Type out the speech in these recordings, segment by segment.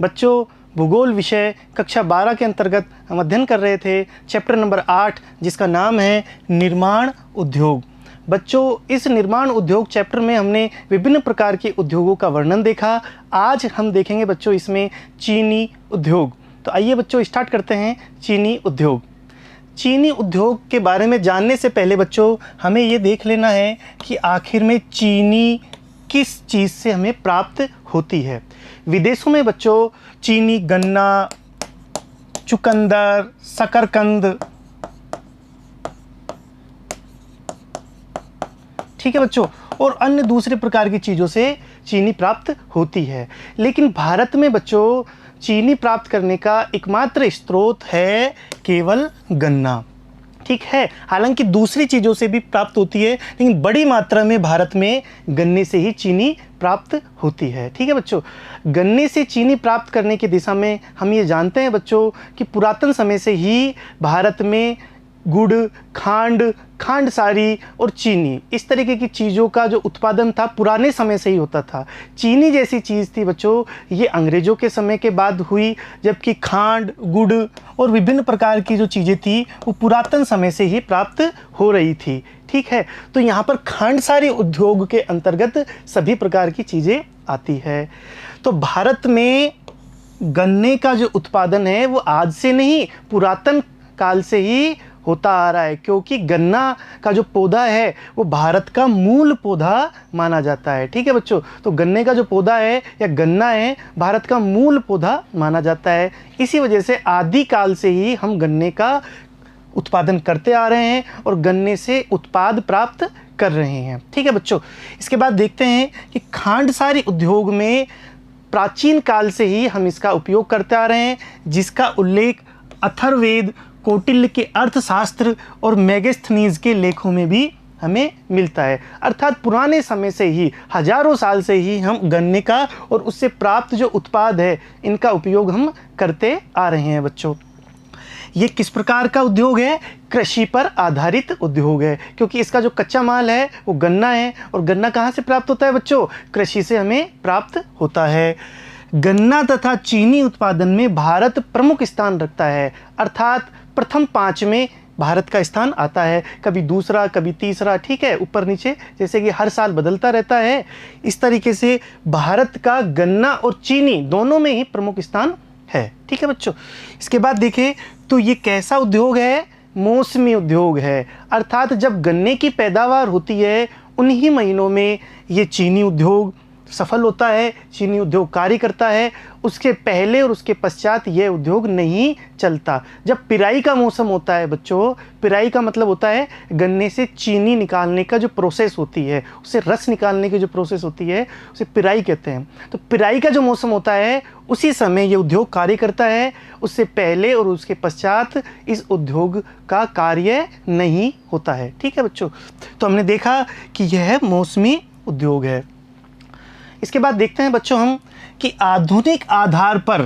बच्चों भूगोल विषय कक्षा 12 के अंतर्गत हम अध्ययन कर रहे थे चैप्टर नंबर 8 जिसका नाम है निर्माण उद्योग। बच्चों इस निर्माण उद्योग चैप्टर में हमने विभिन्न प्रकार के उद्योगों का वर्णन देखा। आज हम देखेंगे बच्चों इसमें चीनी उद्योग। तो आइए बच्चों स्टार्ट करते हैं चीनी उद्योग। चीनी उद्योग के बारे में जानने से पहले बच्चों हमें ये देख लेना है कि आखिर में चीनी किस चीज़ से हमें प्राप्त होती है। विदेशों में बच्चों चीनी गन्ना, चुकंदर, शकरकंद, ठीक है बच्चों, और अन्य दूसरे प्रकार की चीज़ों से चीनी प्राप्त होती है। लेकिन भारत में बच्चों चीनी प्राप्त करने का एकमात्र स्रोत है केवल गन्ना, ठीक है। हालांकि दूसरी चीज़ों से भी प्राप्त होती है लेकिन बड़ी मात्रा में भारत में गन्ने से ही चीनी प्राप्त होती है, ठीक है बच्चों। गन्ने से चीनी प्राप्त करने की दिशा में हम ये जानते हैं बच्चों कि पुरातन समय से ही भारत में गुड़, खांडसारी और चीनी इस तरीके की चीज़ों का जो उत्पादन था पुराने समय से ही होता था। चीनी जैसी चीज़ थी बच्चों ये अंग्रेज़ों के समय के बाद हुई, जबकि खांड, गुड़ और विभिन्न प्रकार की जो चीज़ें थी वो पुरातन समय से ही प्राप्त हो रही थी, ठीक है। तो यहाँ पर खांडसारी उद्योग के अंतर्गत सभी प्रकार की चीज़ें आती है। तो भारत में गन्ने का जो उत्पादन है वो आज से नहीं पुरातन काल से ही होता आ रहा है, क्योंकि गन्ना का जो पौधा है वो भारत का मूल पौधा माना जाता है, ठीक है बच्चों। तो गन्ने का जो पौधा है या गन्ना है भारत का मूल पौधा माना जाता है। इसी वजह से आदि काल से ही हम गन्ने का उत्पादन करते आ रहे हैं और गन्ने से उत्पाद प्राप्त कर रहे हैं, ठीक है बच्चों। इसके बाद देखते हैं कि खांडसारी उद्योग में प्राचीन काल से ही हम इसका उपयोग करते आ रहे हैं, जिसका उल्लेख अथर्ववेद, कौटिल्य के अर्थशास्त्र और मेगास्थनीज के लेखों में भी हमें मिलता है। अर्थात पुराने समय से ही हजारों साल से ही हम गन्ने का और उससे प्राप्त जो उत्पाद है इनका उपयोग हम करते आ रहे हैं बच्चों। ये किस प्रकार का उद्योग है? कृषि पर आधारित उद्योग है, क्योंकि इसका जो कच्चा माल है वो गन्ना है और गन्ना कहाँ से प्राप्त होता है बच्चों? कृषि से हमें प्राप्त होता है। गन्ना तथा चीनी उत्पादन में भारत प्रमुख स्थान रखता है, अर्थात प्रथम 5 में भारत का स्थान आता है, कभी दूसरा कभी तीसरा, ठीक है, ऊपर नीचे, जैसे कि हर साल बदलता रहता है। इस तरीके से भारत का गन्ना और चीनी दोनों में ही प्रमुख स्थान है, ठीक है बच्चों। इसके बाद देखें तो ये कैसा उद्योग है? मौसमी उद्योग है, अर्थात जब गन्ने की पैदावार होती है उन्हीं महीनों में ये चीनी उद्योग सफल होता है, चीनी उद्योग कार्य करता है। उसके पहले और उसके पश्चात यह उद्योग नहीं चलता। जब पिराई का मौसम होता है बच्चों, पिराई का मतलब होता है गन्ने से चीनी निकालने का जो प्रोसेस होती है, उससे रस निकालने की जो प्रोसेस होती है उसे पिराई कहते हैं। तो पिराई का जो मौसम होता है उसी समय ये उद्योग कार्य करता है, उससे पहले और उसके पश्चात इस उद्योग का कार्य नहीं होता है, ठीक है बच्चों। तो हमने देखा कि यह मौसमी उद्योग है। इसके बाद देखते हैं बच्चों हम कि आधुनिक आधार पर,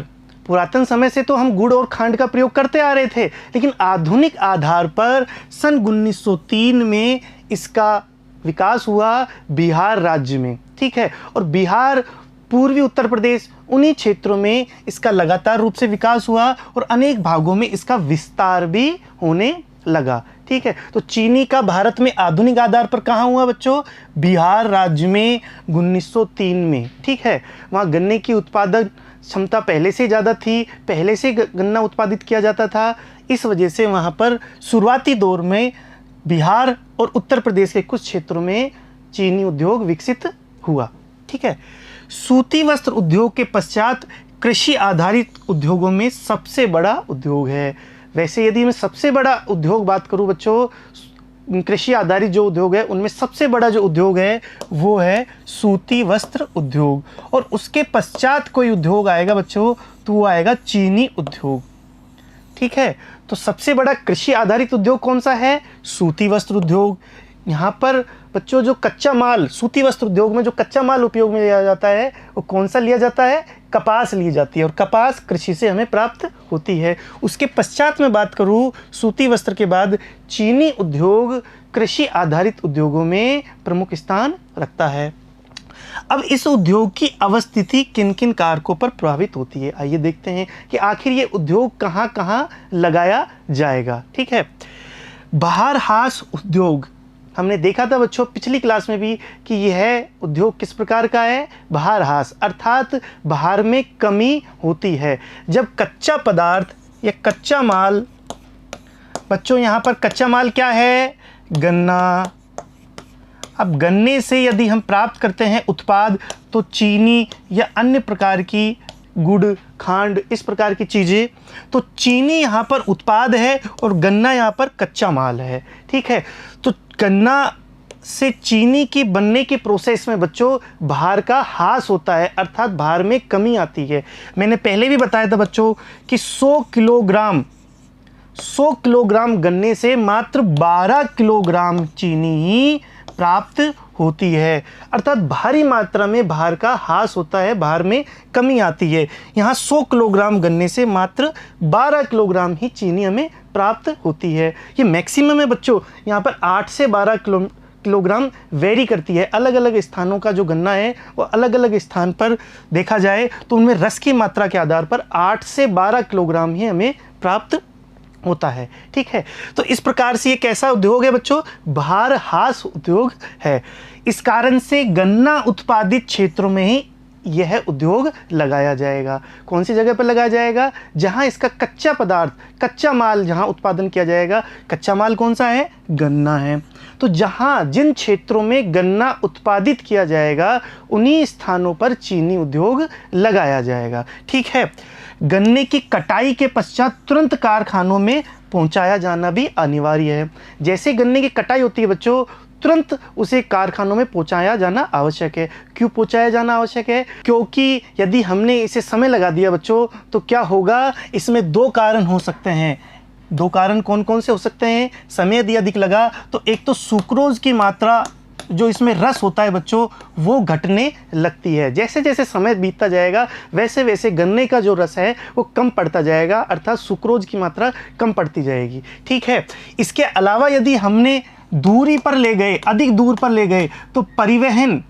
पुरातन समय से तो हम गुड़ और खांड का प्रयोग करते आ रहे थे, लेकिन आधुनिक आधार पर सन 1903 में इसका विकास हुआ बिहार राज्य में, ठीक है। और बिहार, पूर्वी उत्तर प्रदेश, उन्हीं क्षेत्रों में इसका लगातार रूप से विकास हुआ और अनेक भागों में इसका विस्तार भी होने लगा, ठीक है। तो चीनी का भारत में आधुनिक आधार पर कहाँ हुआ बच्चों? बिहार राज्य में 1903 में, ठीक है। वहाँ गन्ने की उत्पादन क्षमता पहले से ज़्यादा थी, पहले से गन्ना उत्पादित किया जाता था। इस वजह से वहाँ पर शुरुआती दौर में बिहार और उत्तर प्रदेश के कुछ क्षेत्रों में चीनी उद्योग विकसित हुआ, ठीक है। सूती वस्त्र उद्योग के पश्चात कृषि आधारित उद्योगों में सबसे बड़ा उद्योग है। वैसे यदि मैं सबसे बड़ा उद्योग बात करूं बच्चों, कृषि आधारित जो उद्योग है उनमें सबसे बड़ा जो उद्योग है वो है सूती वस्त्र उद्योग, और उसके पश्चात कोई उद्योग आएगा बच्चों तो वो आएगा चीनी उद्योग, ठीक है। तो सबसे बड़ा कृषि आधारित उद्योग कौन सा है? सूती वस्त्र उद्योग। यहाँ पर बच्चों जो कच्चा माल, सूती वस्त्र उद्योग में जो कच्चा माल उपयोग में लिया जाता है वो कौन सा लिया जाता है? कपास ली जाती है, और कपास कृषि से हमें प्राप्त होती है। उसके पश्चात मैं बात करूँ सूती वस्त्र के बाद, चीनी उद्योग कृषि आधारित उद्योगों में प्रमुख स्थान रखता है। अब इस उद्योग की अवस्थिति किन किन कारकों पर प्रभावित होती है, आइए देखते हैं कि आखिर ये उद्योग कहाँ कहाँ लगाया जाएगा। ठीक है, बहारहास उद्योग हमने देखा था बच्चों पिछली क्लास में भी कि यह उद्योग किस प्रकार का है, बहारहास, अर्थात बाहर में कमी होती है। जब कच्चा पदार्थ या कच्चा माल, बच्चों यहाँ पर कच्चा माल क्या है, गन्ना। अब गन्ने से यदि हम प्राप्त करते हैं उत्पाद तो चीनी या अन्य प्रकार की गुड़, खांड, इस प्रकार की चीज़ें, तो चीनी यहाँ पर उत्पाद है और गन्ना यहाँ पर कच्चा माल है। ठीक है, तो गन्ना से चीनी की बनने के प्रोसेस में बच्चों भार का ह्रास होता है, अर्थात भार में कमी आती है। मैंने पहले भी बताया था बच्चों कि 100 किलोग्राम गन्ने से मात्र 12 किलोग्राम चीनी ही प्राप्त होती है, अर्थात भारी मात्रा में भार का ह्रास होता है, भार में कमी आती है। यहाँ 100 किलोग्राम गन्ने से मात्र 12 किलोग्राम ही चीनी हमें प्राप्त होती है। ये मैक्सिमम है बच्चों, यहाँ पर 8 से 12 किलोग्राम वेरी करती है। अलग अलग स्थानों का जो गन्ना है वो अलग अलग स्थान पर देखा जाए तो उनमें रस की मात्रा के आधार पर 8 से 12 किलोग्राम ही हमें प्राप्त होता है। ठीक है, तो इस प्रकार से ये कैसा उद्योग है बच्चों, बहारहास उद्योग है। इस कारण से गन्ना उत्पादित क्षेत्रों में ही यह उद्योग लगाया जाएगा। कौन सी जगह पर लगाया जाएगा, जहां इसका कच्चा पदार्थ, कच्चा माल जहां उत्पादन किया जाएगा। कच्चा माल कौन सा है, गन्ना है। तो जहां जिन क्षेत्रों में गन्ना उत्पादित किया जाएगा उन्हीं स्थानों पर चीनी उद्योग लगाया जाएगा। ठीक है, गन्ने की कटाई के पश्चात तुरंत कारखानों में पहुंचाया जाना भी अनिवार्य है। जैसे गन्ने की कटाई होती है बच्चों, तुरंत उसे कारखानों में पहुंचाया जाना आवश्यक है। क्यों पहुंचाया जाना आवश्यक है, क्योंकि यदि हमने इसे समय लगा दिया बच्चों तो क्या होगा, इसमें 2 कारण हो सकते हैं। 2 कारण कौन कौन से हो सकते हैं, समय यदि अधिक लगा तो एक तो सुक्रोज की मात्रा जो इसमें रस होता है बच्चों वो घटने लगती है। जैसे जैसे समय बीतता जाएगा वैसे वैसे गन्ने का जो रस है वो कम पड़ता जाएगा, अर्थात सुक्रोज की मात्रा कम पड़ती जाएगी। ठीक है, इसके अलावा यदि हमने दूरी पर ले गए, अधिक दूर पर ले गए तो परिवहन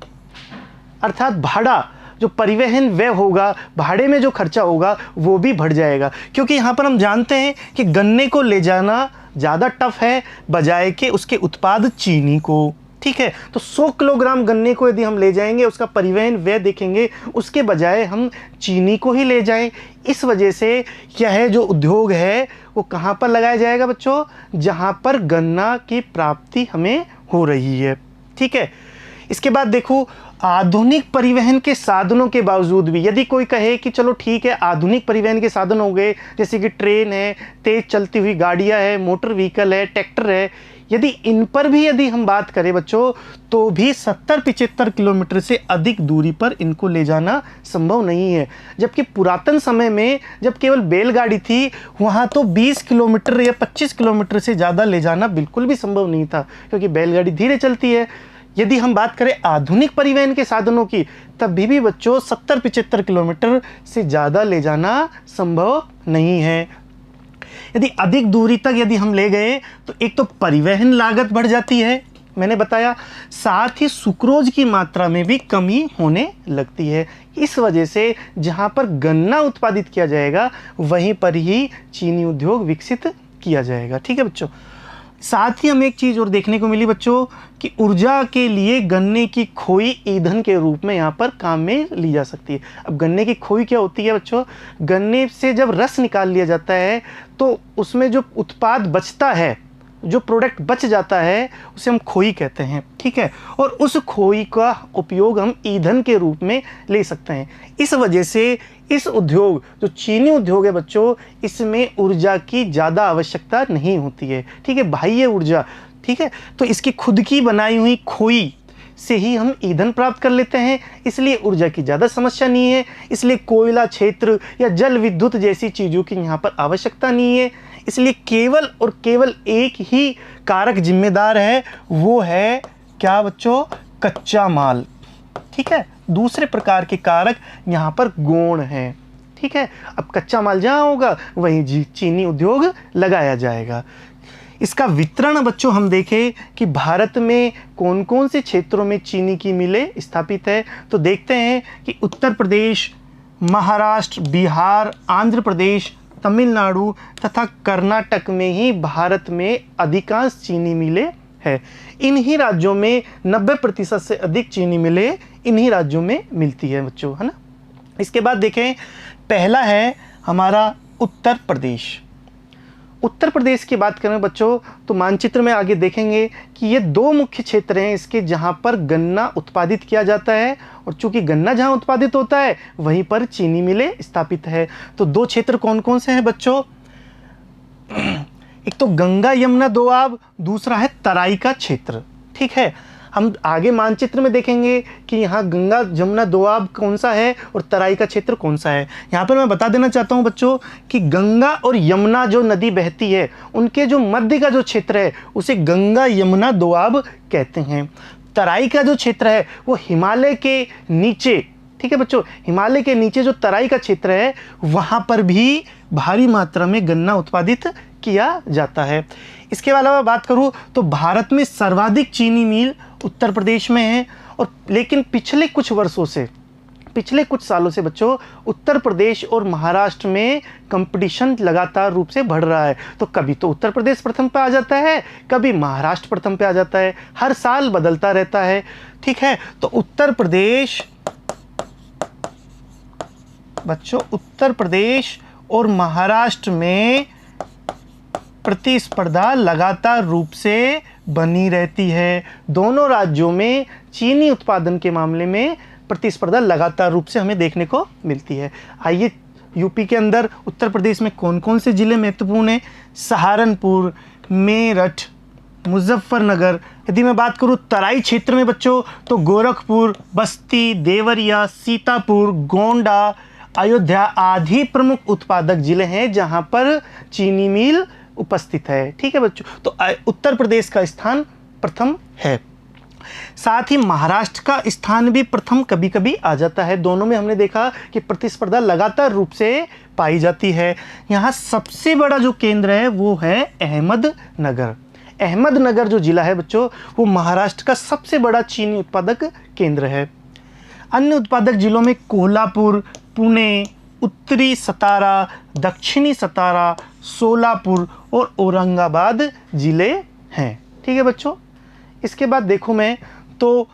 अर्थात भाड़ा, जो परिवहन व्यय होगा, भाड़े में जो खर्चा होगा वो भी बढ़ जाएगा। क्योंकि यहाँ पर हम जानते हैं कि गन्ने को ले जाना ज़्यादा टफ है बजाय के उसके उत्पाद चीनी को। ठीक है, तो 100 किलोग्राम गन्ने को यदि हम ले जाएंगे, उसका परिवहन व्यय देखेंगे, उसके बजाय हम चीनी को ही ले जाएं। इस वजह से यह जो उद्योग है वो कहाँ पर लगाया जाएगा बच्चों, जहाँ पर गन्ना की प्राप्ति हमें हो रही है। ठीक है, इसके बाद देखो, आधुनिक परिवहन के साधनों के बावजूद भी यदि कोई कहे कि चलो ठीक है आधुनिक परिवहन के साधन हो गए, जैसे कि ट्रेन है, तेज चलती हुई गाड़ियाँ है, मोटर व्हीकल है, ट्रैक्टर है, यदि इन पर भी यदि हम बात करें बच्चों तो भी 70-75 किलोमीटर से अधिक दूरी पर इनको ले जाना संभव नहीं है। जबकि पुरातन समय में जब केवल बैलगाड़ी थी वहाँ तो 20 किलोमीटर या 25 किलोमीटर से ज़्यादा ले जाना बिल्कुल भी संभव नहीं था, क्योंकि बैलगाड़ी धीरे चलती है। यदि हम बात करें आधुनिक परिवहन के साधनों की तब भी बच्चों 70-75 किलोमीटर से ज़्यादा ले जाना संभव नहीं है। यदि अधिक दूरी तक यदि हम ले गए तो एक तो परिवहन लागत बढ़ जाती है, मैंने बताया, साथ ही सुक्रोज की मात्रा में भी कमी होने लगती है। इस वजह से जहाँ पर गन्ना उत्पादित किया जाएगा वहीं पर ही चीनी उद्योग विकसित किया जाएगा। ठीक है बच्चों, साथ ही हमें एक चीज़ और देखने को मिली बच्चों कि ऊर्जा के लिए गन्ने की खोई ईंधन के रूप में यहाँ पर काम में ली जा सकती है। अब गन्ने की खोई क्या होती है बच्चों, गन्ने से जब रस निकाल लिया जाता है तो उसमें जो उत्पाद बचता है, जो प्रोडक्ट बच जाता है उसे हम खोई कहते हैं। ठीक है, और उस खोई का उपयोग हम ईंधन के रूप में ले सकते हैं। इस वजह से इस उद्योग जो चीनी उद्योग है बच्चों, इसमें ऊर्जा की ज़्यादा आवश्यकता नहीं होती है। ठीक है, बाह्य ऊर्जा, ठीक है, तो इसकी खुद की बनाई हुई खोई से ही हम ईंधन प्राप्त कर लेते हैं, इसलिए ऊर्जा की ज़्यादा समस्या नहीं है। इसलिए कोयला क्षेत्र या जल विद्युत जैसी चीज़ों की यहाँ पर आवश्यकता नहीं है। इसलिए केवल और केवल एक ही कारक जिम्मेदार है, वो है क्या बच्चों, कच्चा माल। ठीक है, दूसरे प्रकार के कारक यहाँ पर गौण हैं। ठीक है, अब कच्चा माल जहाँ होगा वहीं चीनी उद्योग लगाया जाएगा। इसका वितरण बच्चों हम देखें कि भारत में कौन कौन से क्षेत्रों में चीनी की मिलें स्थापित है, तो देखते हैं कि उत्तर प्रदेश, महाराष्ट्र, बिहार, आंध्र प्रदेश, तमिलनाडु तथा कर्नाटक में ही भारत में अधिकांश चीनी मिलें है। इन्हीं राज्यों में 90% से अधिक चीनी मिलें इन्हीं राज्यों में मिलती है बच्चों, है ना। इसके बाद देखें, पहला है हमारा उत्तर प्रदेश। उत्तर प्रदेश की बात करें बच्चों तो मानचित्र में आगे देखेंगे कि ये दो मुख्य क्षेत्र हैं इसके जहाँ पर गन्ना उत्पादित किया जाता है, और चूंकि गन्ना जहाँ उत्पादित होता है वहीं पर चीनी मिलें स्थापित है। तो दो क्षेत्र कौन कौन से हैं बच्चों? एक तो गंगा यमुना दोआब, दूसरा है तराई का क्षेत्र। ठीक है, हम आगे मानचित्र में देखेंगे कि यहाँ गंगा जमुना दोआब कौन सा है और तराई का क्षेत्र कौन सा है। यहाँ पर मैं बता देना चाहता हूँ बच्चों कि गंगा और यमुना जो नदी बहती है उनके जो मध्य का जो क्षेत्र है उसे गंगा यमुना दोआब कहते हैं। तराई का जो क्षेत्र है वो हिमालय के नीचे, ठीक है बच्चों, हिमालय के नीचे जो तराई का क्षेत्र है वहाँ पर भी भारी मात्रा में गन्ना उत्पादित किया जाता है। इसके अलावा बात करूँ तो भारत में सर्वाधिक चीनी मिल उत्तर प्रदेश में है, और लेकिन पिछले कुछ वर्षों से, पिछले कुछ सालों से बच्चों उत्तर प्रदेश और महाराष्ट्र में कंपटीशन लगातार रूप से बढ़ रहा है। तो कभी तो उत्तर प्रदेश प्रथम पे आ जाता है, कभी महाराष्ट्र प्रथम पे आ जाता है, हर साल बदलता रहता है। ठीक है, तो उत्तर प्रदेश बच्चों, उत्तर प्रदेश और महाराष्ट्र में प्रतिस्पर्धा लगातार रूप से बनी रहती है। दोनों राज्यों में चीनी उत्पादन के मामले में प्रतिस्पर्धा लगातार रूप से हमें देखने को मिलती है। आइए यूपी के अंदर उत्तर प्रदेश में कौन कौन से ज़िले महत्वपूर्ण हैं? सहारनपुर, मेरठ, मुजफ्फरनगर। यदि मैं बात करूं तराई क्षेत्र में बच्चों तो गोरखपुर, बस्ती, देवरिया, सीतापुर, गोंडा, अयोध्या आदि प्रमुख उत्पादक जिले हैं जहां पर चीनी मिल उपस्थित है। ठीक है बच्चों, तो उत्तर प्रदेश का स्थान प्रथम है। साथ ही महाराष्ट्र का स्थान भी प्रथम कभी कभी आ जाता है। दोनों में हमने देखा कि प्रतिस्पर्धा लगातार रूप से पाई जाती है। यहाँ सबसे बड़ा जो केंद्र है वो है अहमदनगर। अहमदनगर जो जिला है बच्चों वो महाराष्ट्र का सबसे बड़ा चीनी उत्पादक केंद्र है। अन्य उत्पादक जिलों में कोल्हापुर, पुणे, उत्तरी सतारा, दक्षिणी सतारा, सोलापुर और औरंगाबाद जिले हैं। ठीक है बच्चों, इसके बाद देखूं मैं तो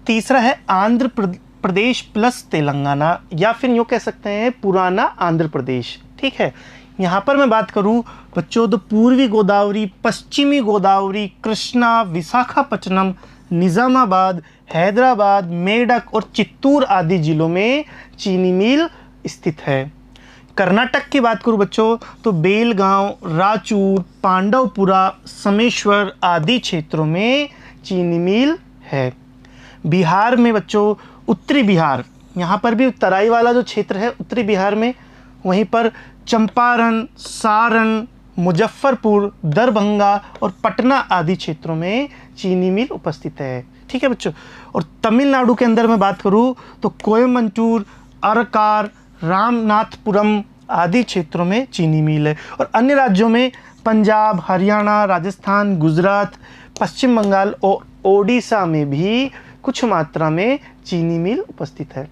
तीसरा है आंध्र प्रदेश प्लस तेलंगाना, या फिर यूँ कह सकते हैं पुराना आंध्र प्रदेश। ठीक है, यहाँ पर मैं बात करूँ बच्चों तो पूर्वी गोदावरी, पश्चिमी गोदावरी, कृष्णा, विशाखापट्टनम, निज़ामाबाद, हैदराबाद, मेडक और चित्तूर आदि जिलों में चीनी मिल स्थित है। कर्नाटक की बात करूं बच्चों तो बेलगांव, राचूर, पांडवपुरा, समेश्वर आदि क्षेत्रों में चीनी मिल है। बिहार में बच्चों उत्तरी बिहार, यहाँ पर भी तराई वाला जो क्षेत्र है उत्तरी बिहार में, वहीं पर चंपारण, सारण, मुजफ्फरपुर, दरभंगा और पटना आदि क्षेत्रों में चीनी मिल उपस्थित है। ठीक है बच्चों, और तमिलनाडु के अंदर मैं बात करूँ तो कोयम्बटूर, अरकार, रामनाथपुरम आदि क्षेत्रों में चीनी मिल है। और अन्य राज्यों में पंजाब, हरियाणा, राजस्थान, गुजरात, पश्चिम बंगाल और ओडिशा में भी कुछ मात्रा में चीनी मिल उपस्थित है।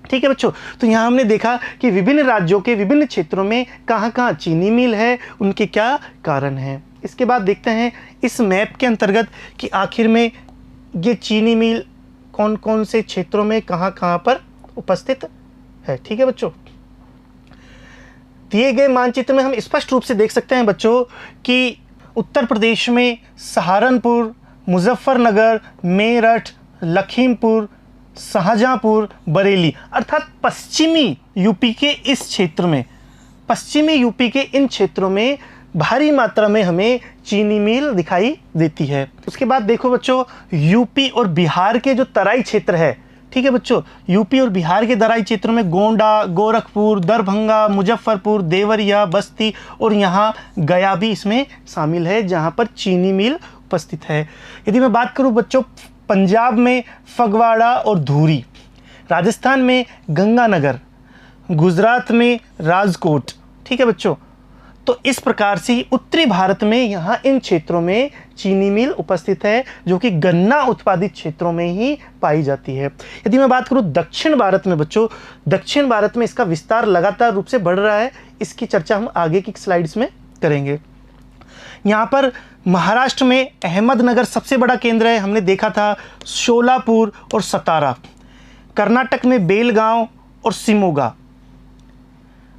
ठीक है बच्चों, तो यहाँ हमने देखा कि विभिन्न राज्यों के विभिन्न क्षेत्रों में कहाँ कहाँ चीनी मिल है, उनके क्या कारण हैं। इसके बाद देखते हैं इस मैप के अंतर्गत कि आखिर में ये चीनी मिल कौन कौन से क्षेत्रों में कहाँ कहाँ पर उपस्थित है। ठीक है बच्चों, दिए गए मानचित्र में हम स्पष्ट रूप से देख सकते हैं बच्चों कि उत्तर प्रदेश में सहारनपुर, मुजफ्फरनगर, मेरठ, लखीमपुर, शाहजहांपुर, बरेली अर्थात पश्चिमी यूपी के इस क्षेत्र में, पश्चिमी यूपी के इन क्षेत्रों में भारी मात्रा में हमें चीनी मिल दिखाई देती है। उसके बाद देखो बच्चों यूपी और बिहार के जो तराई क्षेत्र है, ठीक है बच्चों, यूपी और बिहार के तराई क्षेत्रों में गोंडा, गोरखपुर, दरभंगा, मुजफ्फरपुर, देवरिया, बस्ती और यहाँ गया भी इसमें शामिल है जहाँ पर चीनी मिल उपस्थित है। यदि मैं बात करूँ बच्चों पंजाब में फगवाड़ा और धूरी, राजस्थान में गंगानगर, गुजरात में राजकोट, ठीक है बच्चों, तो इस प्रकार से उत्तरी भारत में यहाँ इन क्षेत्रों में चीनी मिल उपस्थित है, जो कि गन्ना उत्पादित क्षेत्रों में ही पाई जाती है। यदि मैं बात करूँ दक्षिण भारत में बच्चों, दक्षिण भारत में इसका विस्तार लगातार रूप से बढ़ रहा है। इसकी चर्चा हम आगे की स्लाइड्स में करेंगे। यहाँ पर महाराष्ट्र में अहमदनगर सबसे बड़ा केंद्र है, हमने देखा था, शोलापुर और सतारा। कर्नाटक में बेलगांव और शिमोगा।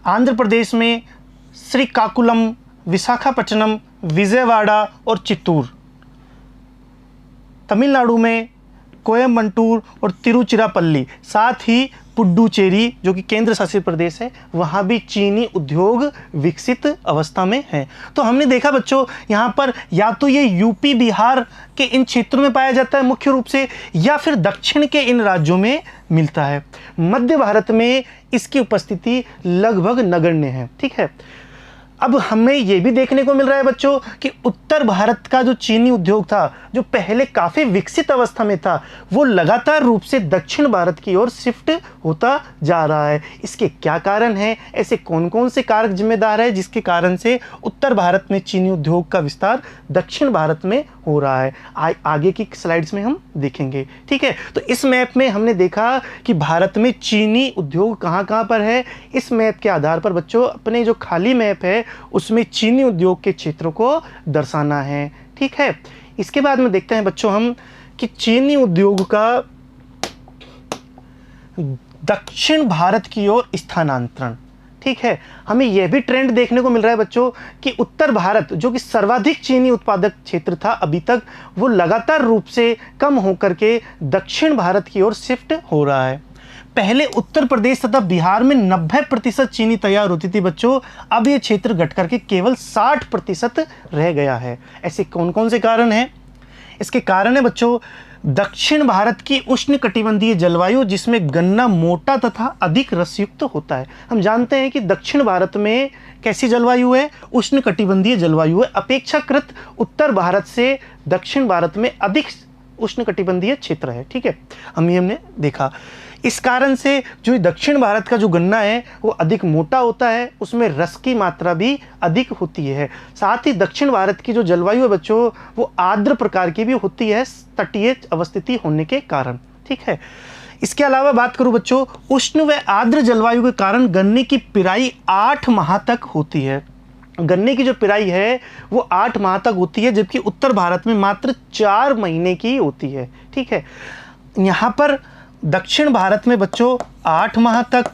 आंध्र प्रदेश में श्रीकाकुलम, विशाखापट्टनम, विजयवाड़ा और चित्तूर। तमिलनाडु में कोयम्बटूर और तिरुचिरापल्ली, साथ ही पुडुचेरी जो कि केंद्र शासित प्रदेश है, वहाँ भी चीनी उद्योग विकसित अवस्था में है। तो हमने देखा बच्चों यहाँ पर या तो ये यूपी बिहार के इन क्षेत्रों में पाया जाता है मुख्य रूप से, या फिर दक्षिण के इन राज्यों में मिलता है। मध्य भारत में इसकी उपस्थिति लगभग नगण्य है। ठीक है, अब हमें यह भी देखने को मिल रहा है बच्चों कि उत्तर भारत का जो चीनी उद्योग था, जो पहले काफ़ी विकसित अवस्था में था, वो लगातार रूप से दक्षिण भारत की ओर शिफ्ट होता जा रहा है। इसके क्या कारण हैं? ऐसे कौन कौन से कारक जिम्मेदार है जिसके कारण से उत्तर भारत में चीनी उद्योग का विस्तार दक्षिण भारत में हो रहा है? आगे की स्लाइड्स में हम देखेंगे। ठीक है, तो इस मैप में हमने देखा कि भारत में चीनी उद्योग कहाँ कहाँ पर है। इस मैप के आधार पर बच्चों अपने जो खाली मैप है उसमें चीनी उद्योग के क्षेत्रों को दर्शाना है। ठीक है, इसके बाद में देखते हैं बच्चों हम कि चीनी उद्योग का दक्षिण भारत की ओर स्थानांतरण। ठीक है, हमें यह भी ट्रेंड देखने को मिल रहा है बच्चों कि उत्तर भारत जो कि सर्वाधिक चीनी उत्पादक क्षेत्र था अभी तक, वो लगातार रूप से कम होकर के दक्षिण भारत की ओर शिफ्ट हो रहा है। पहले उत्तर प्रदेश तथा बिहार में 90% चीनी तैयार होती थी बच्चों, अब ये क्षेत्र घट करके केवल 60% रह गया है। ऐसे कौन कौन से कारण हैं? इसके कारण है बच्चों दक्षिण भारत की उष्णकटिबंधीय जलवायु, जिसमें गन्ना मोटा तथा अधिक रसयुक्त होता है। हम जानते हैं कि दक्षिण भारत में कैसी जलवायु है? उष्णकटिबंधीय जलवायु है। अपेक्षाकृत उत्तर भारत से दक्षिण भारत में अधिक उष्णकटिबंधीय क्षेत्र है। ठीक है, हमने देखा। इस कारण से जो दक्षिण भारत का जो गन्ना है वो अधिक मोटा होता है, उसमें रस की मात्रा भी अधिक होती है। साथ ही दक्षिण भारत की जो जलवायु है बच्चों वो आर्द्र प्रकार की भी होती है, तटीय अवस्थिति होने के कारण। ठीक है, इसके अलावा बात करूं बच्चों, उष्ण व आर्द्र जलवायु के कारण गन्ने की पिराई 8 माह तक होती है। गन्ने की जो पिराई है वो 8 माह तक होती है, जबकि उत्तर भारत में मात्र 4 महीने की होती है। ठीक है, यहाँ पर दक्षिण भारत में बच्चों 8 माह तक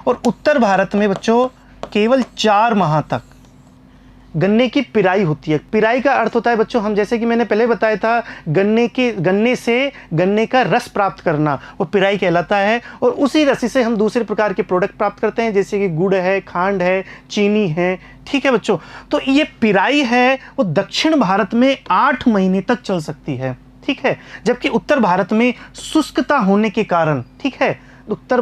और उत्तर भारत में बच्चों केवल 4 माह तक गन्ने की पिराई होती है। पिराई का अर्थ होता है बच्चों, हम जैसे कि मैंने पहले बताया था, गन्ने से गन्ने का रस प्राप्त करना वो पिराई कहलाता है, और उसी रसी से हम दूसरे प्रकार के प्रोडक्ट प्राप्त करते हैं, जैसे कि गुड़ है, खांड है, चीनी है। ठीक है बच्चों, तो ये पिराई है वो दक्षिण भारत में 8 महीने तक चल सकती है। ठीक है, जबकि उत्तर भारत में शुष्कता होने के कारण, ठीक है, उत्तर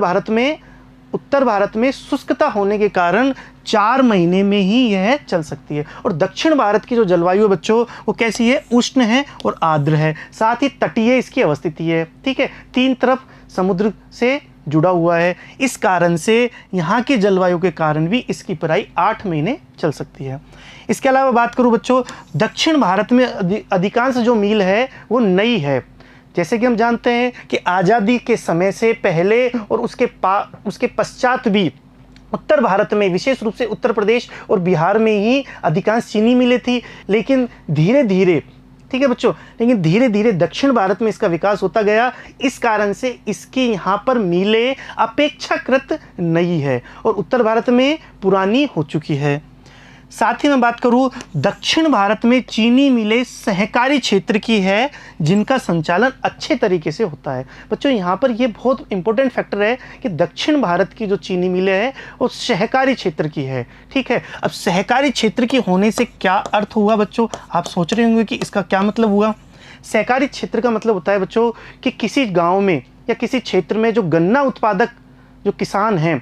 भारत में शुष्कता होने के कारण 4 महीने में ही यह चल सकती है। और दक्षिण भारत की जो जलवायु है बच्चों वो कैसी है? उष्ण है और आर्द्र है, साथ ही तटीय इसकी अवस्थिति है। ठीक है, 3 तरफ समुद्र से जुड़ा हुआ है। इस कारण से यहाँ की जलवायु के कारण भी इसकी पिराई 8 महीने चल सकती है। इसके अलावा बात करूँ बच्चों, दक्षिण भारत में अधिकांश जो मील है वो नई है। जैसे कि हम जानते हैं कि आज़ादी के समय से पहले और उसके पश्चात भी उत्तर भारत में, विशेष रूप से उत्तर प्रदेश और बिहार में ही अधिकांश चीनी मिलें थी, लेकिन धीरे धीरे, ठीक है बच्चों, लेकिन धीरे धीरे दक्षिण भारत में इसका विकास होता गया। इस कारण से इसकी यहाँ पर मिलें अपेक्षाकृत नई है और उत्तर भारत में पुरानी हो चुकी है। साथ ही मैं बात करूँ, दक्षिण भारत में चीनी मिलें सहकारी क्षेत्र की है, जिनका संचालन अच्छे तरीके से होता है। बच्चों यहाँ पर ये बहुत इंपॉर्टेंट फैक्टर है कि दक्षिण भारत की जो चीनी मिलें हैं वो सहकारी क्षेत्र की है। ठीक है, अब सहकारी क्षेत्र की होने से क्या अर्थ हुआ बच्चों? आप सोच रहे होंगे कि इसका क्या मतलब हुआ। सहकारी क्षेत्र का मतलब होता है बच्चों कि किसी गाँव में या किसी क्षेत्र में जो गन्ना उत्पादक जो किसान हैं,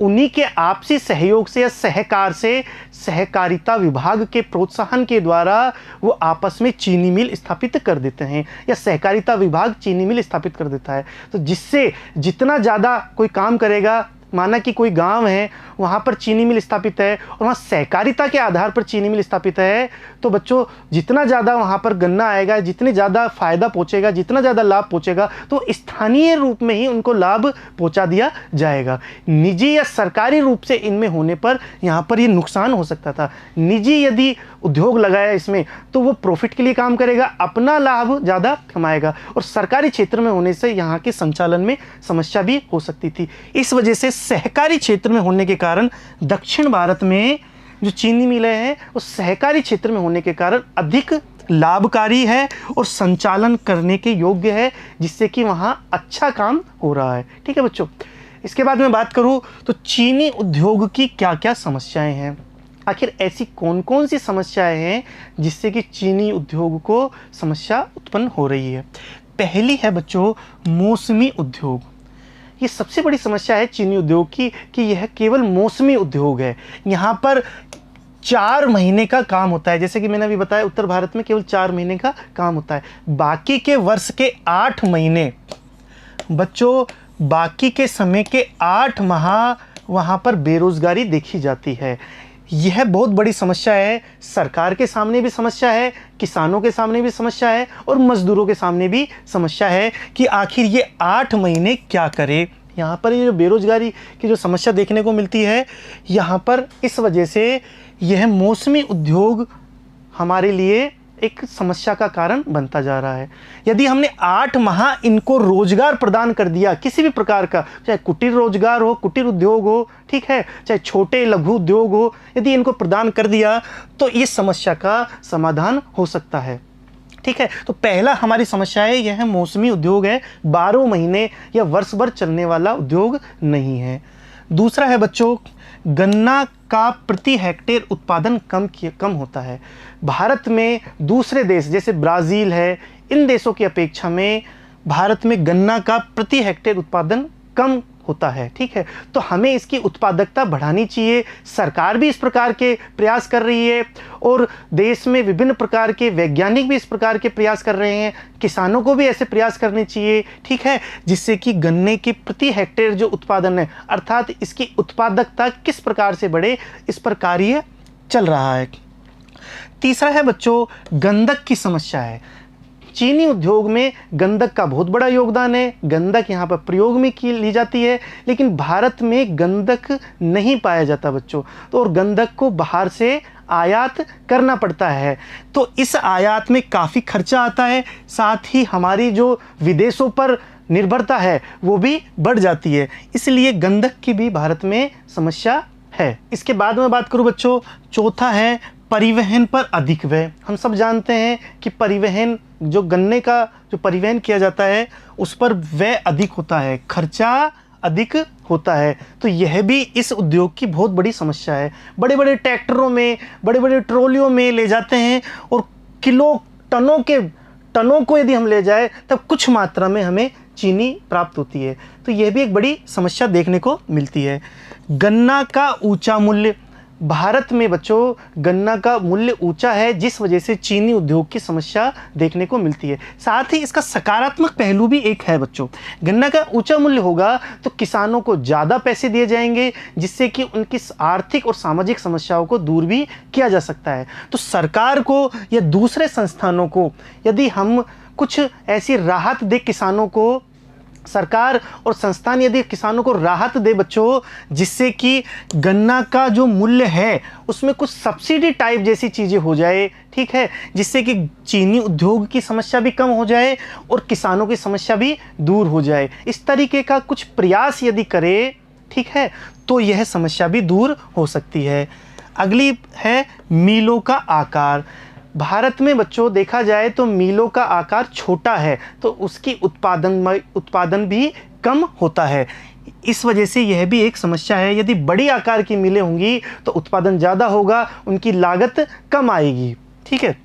उन्हीं के आपसी सहयोग से या सहकार से सहकारिता विभाग के प्रोत्साहन के द्वारा वो आपस में चीनी मिल स्थापित कर देते हैं, या सहकारिता विभाग चीनी मिल स्थापित कर देता है। तो जिससे जितना ज़्यादा कोई काम करेगा, माना कि कोई गांव है, वहाँ पर चीनी मिल स्थापित है और वहाँ सहकारिता के आधार पर चीनी मिल स्थापित है, तो बच्चों जितना ज़्यादा वहाँ पर गन्ना आएगा, जितने ज़्यादा फ़ायदा पहुँचेगा, जितना ज़्यादा लाभ पहुँचेगा, तो स्थानीय रूप में ही उनको लाभ पहुँचा दिया जाएगा। निजी या सरकारी रूप से इनमें होने पर यहाँ पर ये नुकसान हो सकता था। निजी यदि उद्योग लगाया इसमें तो वो प्रॉफिट के लिए काम करेगा, अपना लाभ ज़्यादा कमाएगा, और सरकारी क्षेत्र में होने से यहाँ के संचालन में समस्या भी हो सकती थी। इस वजह से सहकारी क्षेत्र में होने के कारण दक्षिण भारत में जो चीनी मिलें हैं वो सहकारी क्षेत्र में होने के कारण अधिक लाभकारी है और संचालन करने के योग्य है, जिससे कि वहाँ अच्छा काम हो रहा है। ठीक है बच्चों, इसके बाद मैं बात करूँ तो चीनी उद्योग की क्या क्या समस्याएं हैं। आखिर ऐसी कौन कौन सी समस्याएं हैं जिससे कि चीनी उद्योग को समस्या उत्पन्न हो रही है। पहली है बच्चों मौसमी उद्योग। ये सबसे बड़ी समस्या है चीनी उद्योग की कि यह केवल मौसमी उद्योग है। यहाँ पर 4 महीने का काम होता है, जैसे कि मैंने अभी बताया उत्तर भारत में केवल 4 महीने का काम होता है। बाकी के वर्ष के 8 महीने बच्चों, बाकी के समय के 8 माह वहाँ पर बेरोजगारी देखी जाती है। यह बहुत बड़ी समस्या है। सरकार के सामने भी समस्या है, किसानों के सामने भी समस्या है और मजदूरों के सामने भी समस्या है कि आखिर ये 8 महीने क्या करे। यहाँ पर ये जो बेरोजगारी की जो समस्या देखने को मिलती है, यहाँ पर इस वजह से यह मौसमी उद्योग हमारे लिए एक समस्या का कारण बनता जा रहा है। यदि हमने 8 माह इनको रोजगार प्रदान कर दिया किसी भी प्रकार का, चाहे कुटीर रोजगार हो, कुटीर उद्योग हो, ठीक है, चाहे छोटे लघु उद्योग हो, यदि इनको प्रदान कर दिया तो इस समस्या का समाधान हो सकता है। ठीक है, तो पहला हमारी समस्या है यह मौसमी उद्योग है, 12 महीने या वर्ष भर चलने वाला उद्योग नहीं है। दूसरा है बच्चों गन्ना का प्रति हेक्टेयर उत्पादन कम होता है। भारत में दूसरे देश जैसे ब्राज़ील है, इन देशों की अपेक्षा में भारत में गन्ना का प्रति हेक्टेयर उत्पादन कम होता है। ठीक है, तो हमें इसकी उत्पादकता बढ़ानी चाहिए। सरकार भी इस प्रकार के प्रयास कर रही है और देश में विभिन्न प्रकार के वैज्ञानिक भी इस प्रकार के प्रयास कर रहे हैं। किसानों को भी ऐसे प्रयास करने चाहिए, ठीक है, जिससे कि गन्ने के प्रति हेक्टेयर जो उत्पादन है, अर्थात इसकी उत्पादकता किस प्रकार से बढ़े, इस पर कार्य चल रहा है। तीसरा है बच्चों गंधक की समस्या है। चीनी उद्योग में गंधक का बहुत बड़ा योगदान है। गंधक यहाँ पर प्रयोग में ली जाती है, लेकिन भारत में गंधक नहीं पाया जाता बच्चों, तो और गंधक को बाहर से आयात करना पड़ता है। तो इस आयात में काफ़ी खर्चा आता है, साथ ही हमारी जो विदेशों पर निर्भरता है वो भी बढ़ जाती है। इसलिए गंधक की भी भारत में समस्या है। इसके बाद में बात करूँ बच्चों, चौथा है परिवहन पर अधिक व्यय। हम सब जानते हैं कि परिवहन, जो गन्ने का जो परिवहन किया जाता है उस पर व्यय अधिक होता है, खर्चा अधिक होता है। तो यह भी इस उद्योग की बहुत बड़ी समस्या है। बड़े बड़े ट्रैक्टरों में, बड़े बड़े ट्रॉलियों में ले जाते हैं और टनों को यदि हम ले जाए तब कुछ मात्रा में हमें चीनी प्राप्त होती है। तो यह भी एक बड़ी समस्या देखने को मिलती है। गन्ना का ऊंचा मूल्य, भारत में बच्चों गन्ना का मूल्य ऊंचा है, जिस वजह से चीनी उद्योग की समस्या देखने को मिलती है। साथ ही इसका सकारात्मक पहलू भी एक है बच्चों, गन्ना का ऊंचा मूल्य होगा तो किसानों को ज़्यादा पैसे दिए जाएंगे, जिससे कि उनकी आर्थिक और सामाजिक समस्याओं को दूर भी किया जा सकता है। तो सरकार को या दूसरे संस्थानों को यदि हम कुछ ऐसी राहत दे किसानों को, सरकार और संस्थान यदि किसानों को राहत दे बच्चों, जिससे कि गन्ना का जो मूल्य है उसमें कुछ सब्सिडी टाइप जैसी चीज़ें हो जाए, ठीक है, जिससे कि चीनी उद्योग की समस्या भी कम हो जाए और किसानों की समस्या भी दूर हो जाए, इस तरीके का कुछ प्रयास यदि करे, ठीक है, तो यह समस्या भी दूर हो सकती है। अगली है मिलों का आकार। भारत में बच्चों देखा जाए तो मिलों का आकार छोटा है, तो उसकी उत्पादन भी कम होता है। इस वजह से यह भी एक समस्या है। यदि बड़ी आकार की मिलें होंगी तो उत्पादन ज़्यादा होगा, उनकी लागत कम आएगी। ठीक है,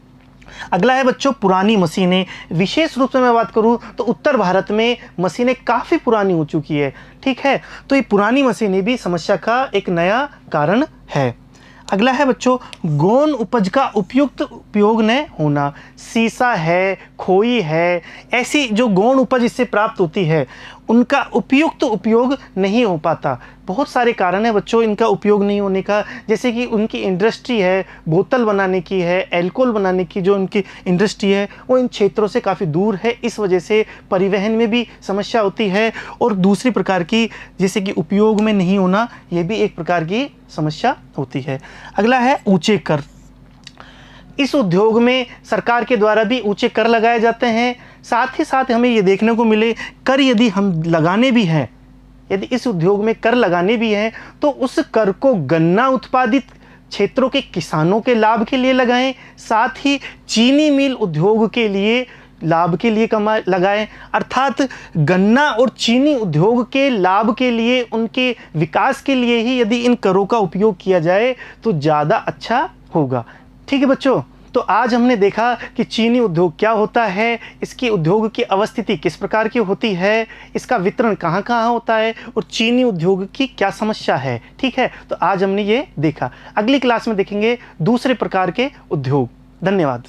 अगला है बच्चों पुरानी मशीनें। विशेष रूप से मैं बात करूं तो उत्तर भारत में मशीनें काफ़ी पुरानी हो चुकी है, ठीक है, तो ये पुरानी मशीनें भी समस्या का एक नया कारण है। अगला है बच्चों गौण उपज का उपयुक्त उपयोग न होना। सीसा है, खोई है, ऐसी जो गौण उपज इससे प्राप्त होती है उनका उपयुक्त उपयोग नहीं हो पाता। बहुत सारे कारण हैं बच्चों इनका उपयोग नहीं होने का, जैसे कि उनकी इंडस्ट्री है, बोतल बनाने की है, एल्कोहल बनाने की जो उनकी इंडस्ट्री है वो इन क्षेत्रों से काफ़ी दूर है, इस वजह से परिवहन में भी समस्या होती है। और दूसरी प्रकार की जैसे कि उपयोग में नहीं होना, ये भी एक प्रकार की समस्या होती है। अगला है ऊंचे कर। इस उद्योग में सरकार के द्वारा भी ऊंचे कर लगाए जाते हैं। साथ ही साथ हमें ये देखने को मिले, कर यदि हम लगाने भी हैं, यदि इस उद्योग में कर लगाने भी हैं तो उस कर को गन्ना उत्पादित क्षेत्रों के किसानों के लाभ के लिए लगाएं, साथ ही चीनी मिल उद्योग के लिए लाभ के लिए लगाएं। अर्थात गन्ना और चीनी उद्योग के लाभ के लिए, उनके विकास के लिए ही यदि इन करों का उपयोग किया जाए तो ज़्यादा अच्छा होगा। ठीक है बच्चों, तो आज हमने देखा कि चीनी उद्योग क्या होता है, इसकी उद्योग की अवस्थिति किस प्रकार की होती है, इसका वितरण कहाँ कहाँ होता है और चीनी उद्योग की क्या समस्या है। ठीक है, तो आज हमने ये देखा। अगली क्लास में देखेंगे दूसरे प्रकार के उद्योग। धन्यवाद।